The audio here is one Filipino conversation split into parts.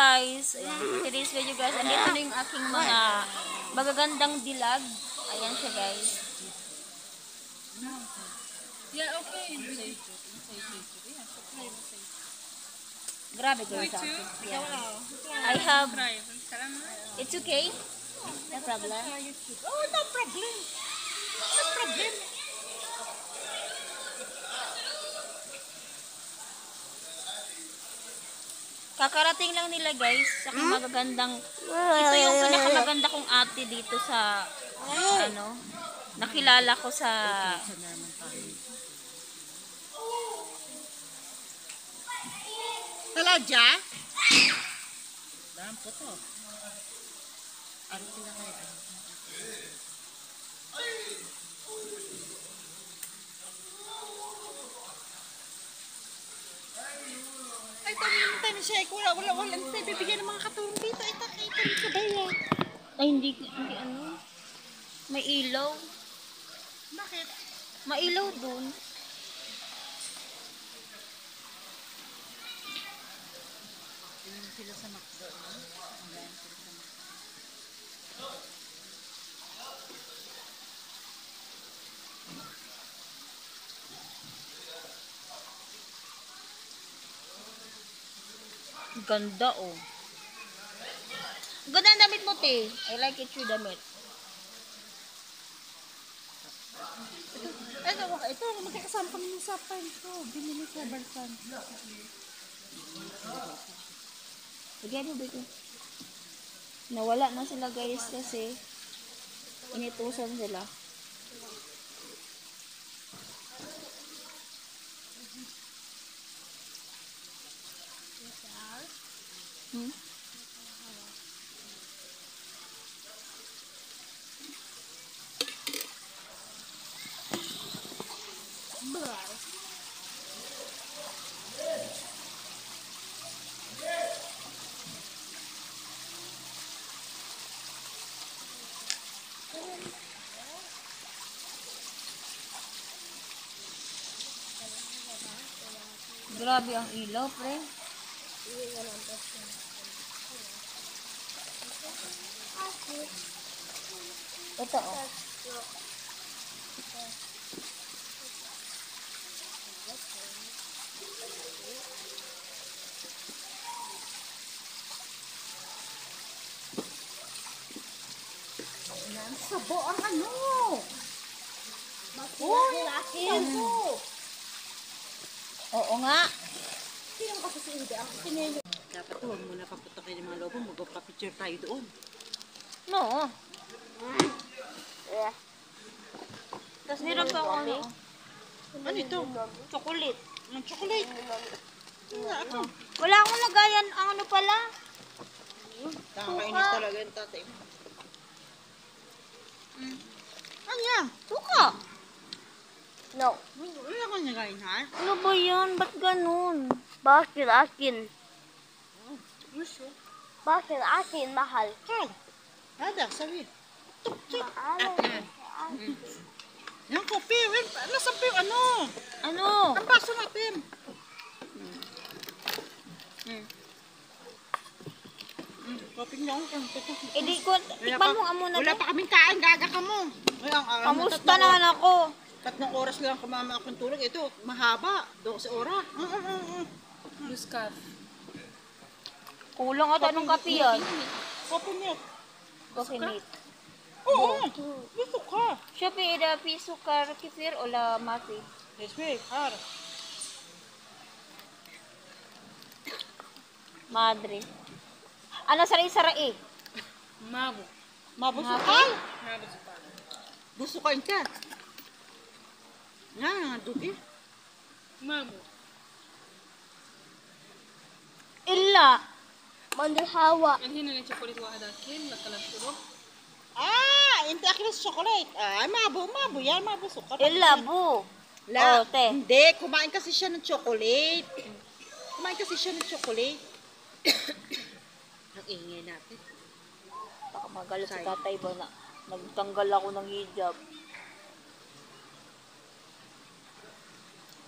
guys. Ayan, for today's video guys. Andito na yung aking mga magagandang dilag. Ayan siya guys. Yeah, okay. Grabe girl sa akin. Yeah. I have, it's okay? No problem? Oh, no problem. No problem. Kakarating lang nila guys sa magagandang, ito yung pinakamaganda kong ate dito sa, ano, nakilala ko sa, Talaga? Dahil po to. Ano sila kayo? Ay, tayo siya. Wala. Bibigyan ng mga katulong dito. Ay, tayo sa bayan. ay hindi ano, may ilaw. Bakit? Mailaw dun. Sila sa McDo. Ganda oh. Ganda ang damit mo te. I like it your damit. Ito, magkakasama kami ng sapan ko. Binili ko, Barsan. Lagyan mo dito. Nawala na sila guys kasi initusan sila. Hmm? Grabe ang ilaw, pre. Ito, oh. Sabo ang ano? Uy, sabo. Oo nga. Sino kasi si Ida? Ako sinelo. Dapat huwag mo na paputokin ng mga lobo. Magpapicture tayo doon. No. Tapos meron pa ako ano. Ano ito? Chocolate. Ang chocolate. Ako. Wala akong lagayan. Ang ano pala? Nakakainis talaga yung tatay. Ano yan? Suka. No. Wala akong nagayin, ha? Ano ba yan? Ba't ganun? Bakit akin? Gusto. Bakit akin mahal? Kag. Hada, sabi. Mahal. Yung kopi. Nasaan pa yung ano? Ano? Ang baso natin. Kopi niya ako. Hindi ko, tikman mo nga muna. Wala pa kaming kain. Gaga ka mo. Kamusta naman ako? 3 oras lang kumama akong tulog. Ito, mahaba. 12 oras. Luskaf. Kulang ata ng kape yan. Kopi niya. Coffee meat. Oo. Gusto ka. Siya ida piso kar kefir o la mati. Yes, wait. Har. Madre. Ano saray-saray? Mabo. Mabusukal. Mabo sa pan. Busukan ka. Nga, dugi. Mabo. Illa. Mandalhawa. Ang hina ng chocolate wahadakin, nakalang tulog. Hindi akin sa chocolate. Mabo yan. Mabusukal. Illa bu. La, Oh, te. hindi. Kumain kasi siya ng chocolate. Ang ingay natin. Baka magalit si tatay ba na nagtanggal ako ng hijab.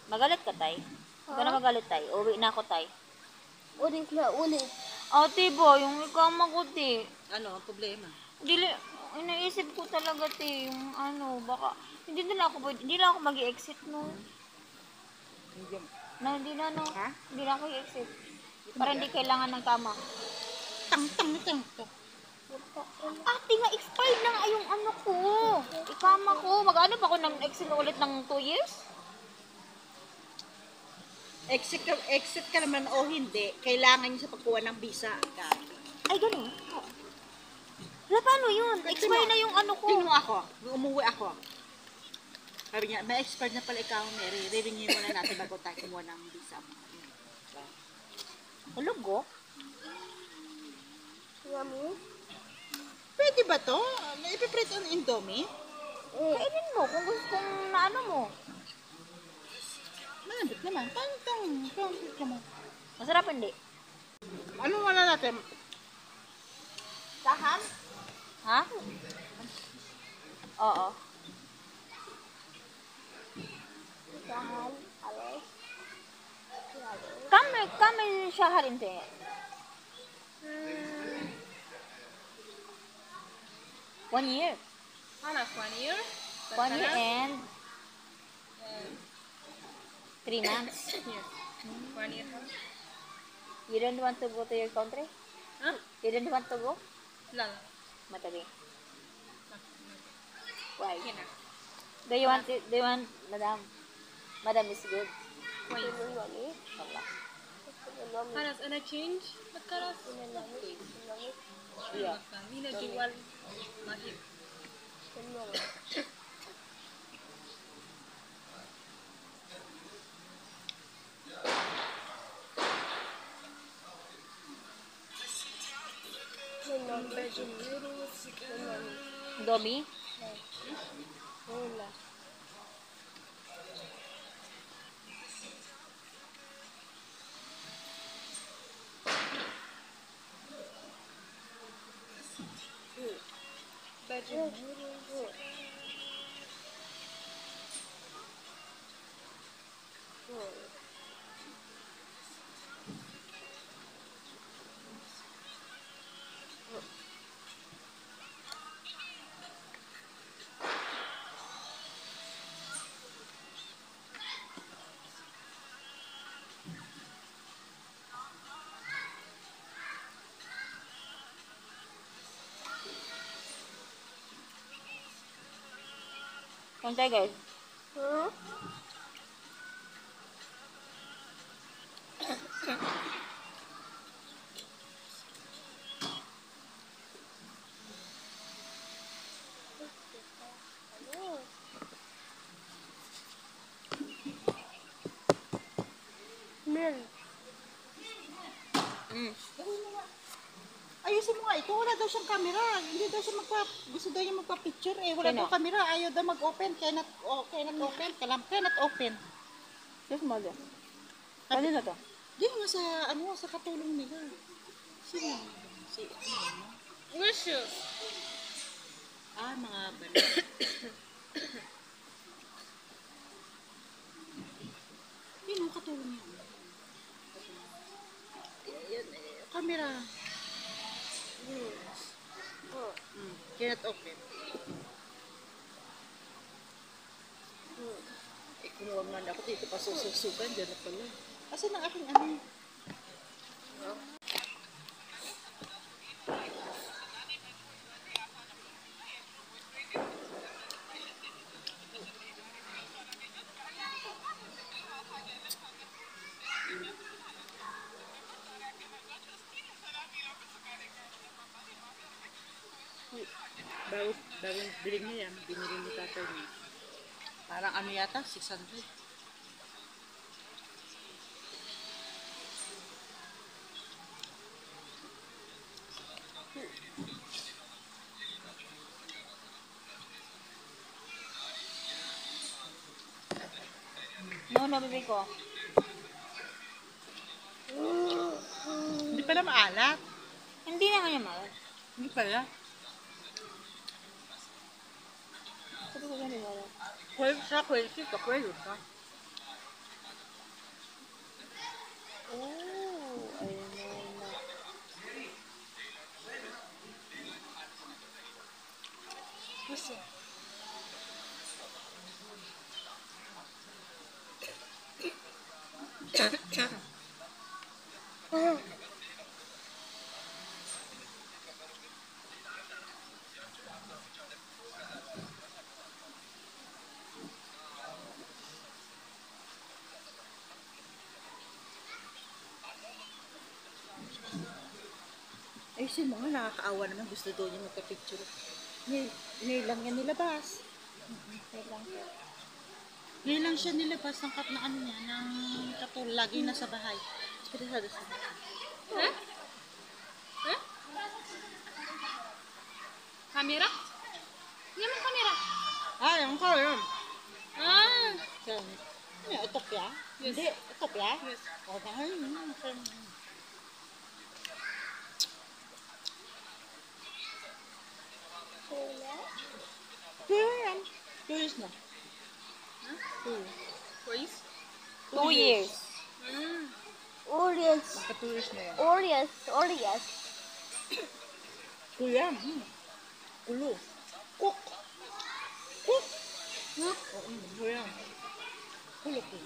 Magalit ka, tay? Huwag ka na magalit, tay. Uwi na ako, tay. Ulit na ulit. Ate ba, yung ikama ko, te. Ano ang problema? Dili, inaisip ko talaga, te, yung ano, baka, hindi na ako mag-exit, no. Hindi. Hindi na, no. Ha? Hindi na ako i-exit. Para hindi kailangan ng kama. Tang. Ate nga, expired na nga yung ano ko. Ikama ko. Mag-ano pa ako ng exit ulit ng 2 years? Exit ka naman o hindi, kailangan niya sa pagkuha ng visa. Ay, ganun. Wala, paano yun? Expired na yung ano ko. Kinuha ako, nung umuwi ako. Sabi niya, may expert na pala ikaw, Mary. Riringin muna natin bago tayo kumuha ng visa mo. Hulog ko? Yummy. Pwede ba to? Ipiprint ang Indomie? Kainin mo kung gusto kong naano mo. Malambot naman. Pang naman. Masarap hindi? Ano wala natin? Saham? Ha? Oo. Saham. Alos. Kami shahar inte. Hmm. 1 year. Hanas 1 year. 1 year and 3 months. Yes. 1 year. You don't want to go to your country? Huh? You don't want to go? Lala. Matabi. Why? Kina. Do you want madam? Madam is good. Why? Yummy. Wala. Hanas ana change. Magkaras. Yeah. Mina dual. Mahit. Domi? Wala. Kontay guys. Hmm? Milk. Ayusin mo nga ito. Wala daw siyang camera. Hindi daw siya gusto daw niya magpa-picture eh. Wala Sino? daw camera. Ayaw daw mag-open. Cannot open. Cannot open. Yes, mother. Kanino to? Di nga sa katulong nila. Sino? Wishes. Mga banat. Yun ang katulong niya. Camera. Cannot open. Kumuha nga na ako dito pa sususukan. Diyan na pala. Kasi ng aking ano. Bagong biling niya yan. Binili ni tatay niya. Parang ano yata? 600. No, bibig ko. Hindi pala maalat. Hindi naman yung malas. Hindi pala. Sabi ko ganun malas. Kwelsi ka. Kwelo ka. Oh, ayun na. Ay, si mga nakakaawa naman. Gusto daw niya magka-picture. Ngayon lang yan nilabas. Wait lang po. Ngayon lang siya nilabas ng na ano niya, ng katul, lagi nasa bahay. Espiritada sa bahay. Huh? Huh? Kamera? Yan ang kamera. Ah, yung ka yun. Ah. Ano, utop ya? Yes. Hindi, utop ya? Yes. O, dahil yun. Kaya yan. 2 years na. Huh? 2 years. Twice? 2 years. Mm. Oreos. Maka 2 years na yan. Oreos. Oreos. Kuya, kulo. Cook. Cook. Look. Oo, kuya. Kulo ko.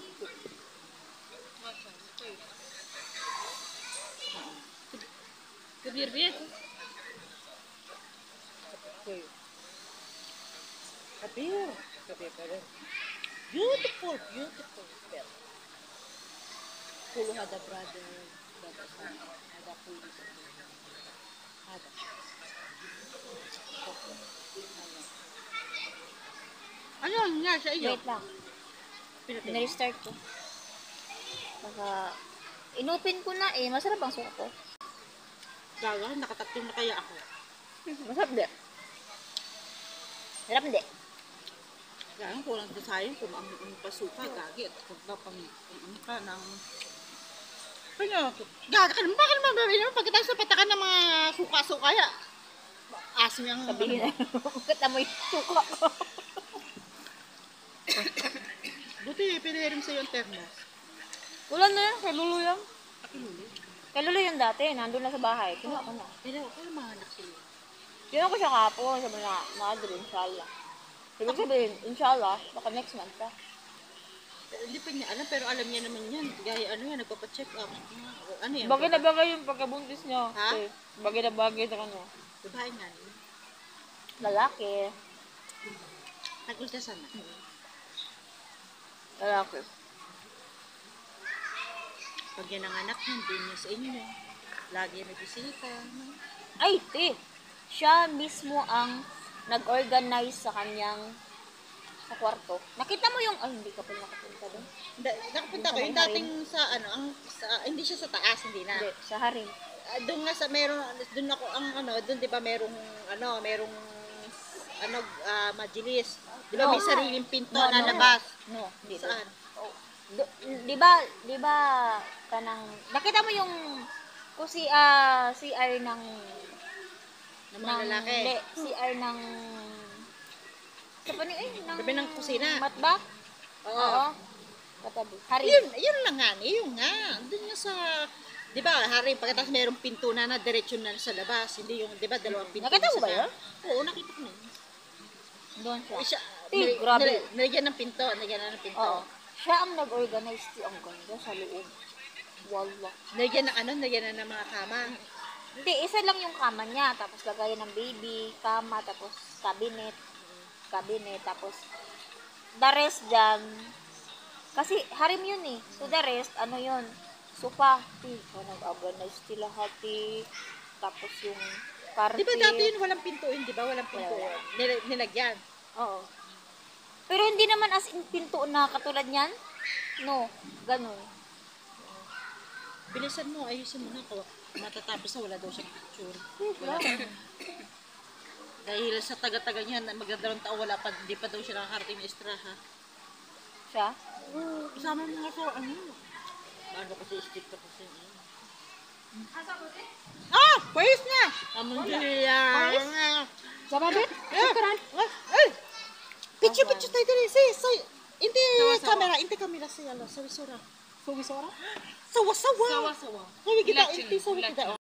كبير بيت. Kuya. Kapir. Kapir pa rin. Beautiful, beautiful. Pero, kulo hada brother. Hada son. Hada kulo. Hada. Ano nga sa iyo? Wait lang. Pinatay. Na-restart ko. Baka, inopen ko na eh. Masarap ang suka ko. Gaga, nakataktong na kaya ako. Masarap di. Sarap di. Kaya ang kulang sa sayang kung ang pasuka, gagi, at kung pang ano ka ng... Kanya, gaga ka naman, bakit naman babae naman pagkatapos sa patakan ng mga suka-suka ya? Asim yung... Sabihin na. Bakit amoy suka ko? Buti, pinahirim sa'yo ang termos. Wala na yan. Kay Lulu yan. Pakiluli. Kay Lulu yung dati. Nandun na sa bahay. Kinuha ko na. Pero, kaya mga anak sila. Kinuha ko siya kahapon. Sabi na, Madre, inshallah. Ibig sabihin, inshallah, baka next month pa. Pero, hindi pa niya alam, pero alam niya naman yan. Gaya ano yan, nagpapacheck up. Ano yan? Bagay na bagay yung pagkabuntis niya. Ha? Eh, bagay na bagay sa kanya. Babae nga. Lalaki. Tagul ka sana. Lalaki. Pag yan ang anak niya, hindi niya sa inyo. Lagi nagbisita. Ay, te! Siya mismo ang nag-organize sa kanyang sa kwarto. Nakita mo yung... Ay, hindi ka pa nakapunta doon. Nakapunta ko yung dating sa ano, ang, sa, hindi siya sa taas, hindi na. Hindi, sa harim. Doon nga sa meron, doon ako ang ano, doon 'di ba merong majilis. 'Di ba may No. sariling pinto No, na no. labas? No, dito. Saan? Di ba kanang nakita mo yung kusi CR ng Ng mga lalaki. Hindi, CR ng sa panig ng Tabi ng kusina. matbak? Oo. Oo. Katabi. Hari. Yun lang nga, yun nga. Doon nga sa 'di ba, hari pagkatapos merong pinto na diretso na sa labas, hindi yung 'di ba dalawang pinto. Nakita mo sa ba yun? Oo, nakita ko na. Yun. Doon siya. Siya, Grabe. nilagyan ng pinto, nilagyan na ng pinto. Oo. Siya ang nag-organize ang ganda sa loob. Wallah. Nilagyan ng ano, nilagyan na ng mga kama. Hindi, isa lang yung kama niya. Tapos lagayan ng baby, kama, tapos cabinet, tapos the rest dyan. Kasi harim yun eh. So the rest, ano yun? Sofa. Nag-organize sila hati. Tapos yung carpet. Di ba dati yun walang pinto yun, di ba? Walang pinto Wala. yun. Nilagyan. Oo. Pero hindi naman as in pinto na katulad niyan. No, ganun. Bilisan mo, ayusin mo na ko. Matatapos na wala daw siyang picture. Wala. Dahil sa taga-taga niya, magdadalawang taon wala pa, di pa daw siya nakakarating na extra ha. Siya? Kasama mo nga ko, ano? Ano kasi stick ko kasi. Ah! Pwes na! Amon Julia! Sama bit? Ay! Picture tayo dali. Say. Hindi kamera. Say, sawisura. Sugisora? Sawa-sawa. Sawa-sawa. Sawi kita, Latin, inti sawi kita. Latin.